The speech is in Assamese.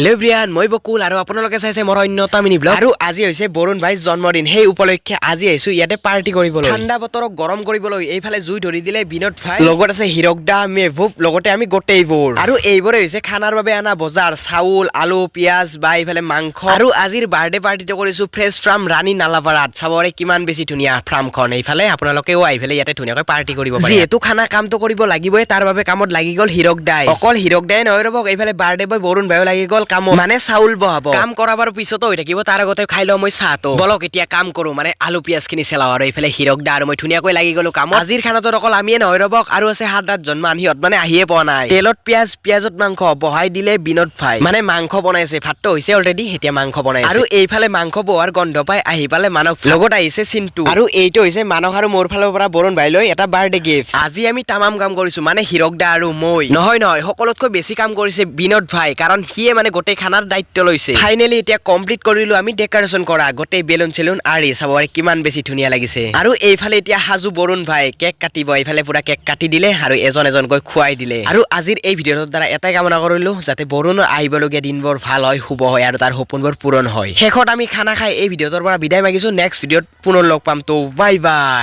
হেল্ল' ব্ৰিয়ান, মই বকুল আৰু আপোনালোকে চাইছে মোৰ অন্যতম মিনি ব্লগ। আৰু আজি হৈছে বৰুণ ভাইৰ জন্মদিন, সেই উপলক্ষে আজি আহিছো ইয়াতে পাৰ্টি কৰিবলৈ। ঠাণ্ডা বতৰক গৰম কৰিবলৈ এইফালে জুই ধৰি দিলে বিনোদ ভাই, লগত আছে হিৰক দা, মেহবুব, লগতে আমি গোটেইবোৰ। আৰু এইবোৰে হৈছে খানাৰ বাবে আনা বজাৰ, চাউল, আলু, পিয়াজ বা এইফালে মাংস। আৰু আজিৰ বাৰ্থডে পাৰ্টিটো কৰিছো ফ্ৰেছ ফাৰ্ম ৰাণী নালাপাৰাত। চাবৰে কিমান বেছি ধুনীয়া ফাৰ্মখন, এইফালে আপোনালোকেও আহি পেলাই ইয়াতে ধুনীয়াকৈ পাৰ্টি কৰিব পাৰে। যিহেতু খানা কামটো কৰিব লাগিবই, তাৰ বাবে কামত লাগি গ'ল হিৰক দাই। অকল হিৰক দাই নহয় ৰ'ব, এইফালে বাৰ্থডে বয় বৰুণ ভাইও লাগি গ'ল কামত, মানে চাউল বহাব। কাম কৰাৰ পিছতো হৈ থাকিব, তাৰ আগতে খাই লওঁ মই চাহটো। বলক এতিয়া কাম কৰো, মানে আলু পিয়াজ খিনি চেলাও। আৰু এইফালে হিৰক দা আৰু মই ধুনীয়াকৈ লাগি গলো কামত। আজিৰ খানাটোত অকল আমিয়ে নহয় ৰ'ব, আৰু আছে 7-8জন মান, সিহঁত মানে আহিয়ে পোৱা নাই। তেলত পিয়াজ, পিয়াজত মাংস বহাই দিলে বিনোদ ভাই, মানে মাংস বনাইছে, ভাতটো হৈছে অলৰেডি, এতিয়া মাংস বনাইছে। আৰু এইফালে মাংস বহাৰ গন্ধ পাই আহি পালে মানস, লগত আহিছে চিন্তু। আৰু এইটো হৈছে মানস আৰু মোৰ ফালৰ পৰা বৰুণ ভাই লৈ এটা বাৰ্থডে গিফ্ট। আজি আমি তামাম কাম কৰিছো, মানে হিৰক দা আৰু মই নহয়, সকলোতকৈ বেছি কাম কৰিছে বিনোদ ভাই, কাৰণ সিয়ে মানে গোটেই খানাৰ দায়িত্ব লৈছে। ফাইনেলি এতিয়া কমপ্লিট কৰিলো আমি ডেকৰেশ্যন কৰা, গোটেই বেলুন চেলুন আৰি চাব কিমান বেছি ধুনীয়া লাগিছে। আৰু এইফালে এতিয়া সাজু বৰুণ ভাই কেক কাটিব, এইফালে পুৰা কেক কাটি দিলে আৰু এজন এজনকৈ খুৱাই দিলে। আৰু আজিৰ এই ভিডিঅ'টোৰ দ্বাৰা এটাই কামনা কৰিলো, যাতে বৰুণৰ আহিবলগীয়া দিনবোৰ ভাল হয়, শুভ হয় আৰু তাৰ সপোনবোৰ পূৰণ হয়। শেষত আমি খানা খাই এই ভিডিঅ'টোৰ পৰা বিদায় মাগিছো। নেক্সট ভিডিঅ'ত পুনৰ লগ পাম, তো বাই বাই।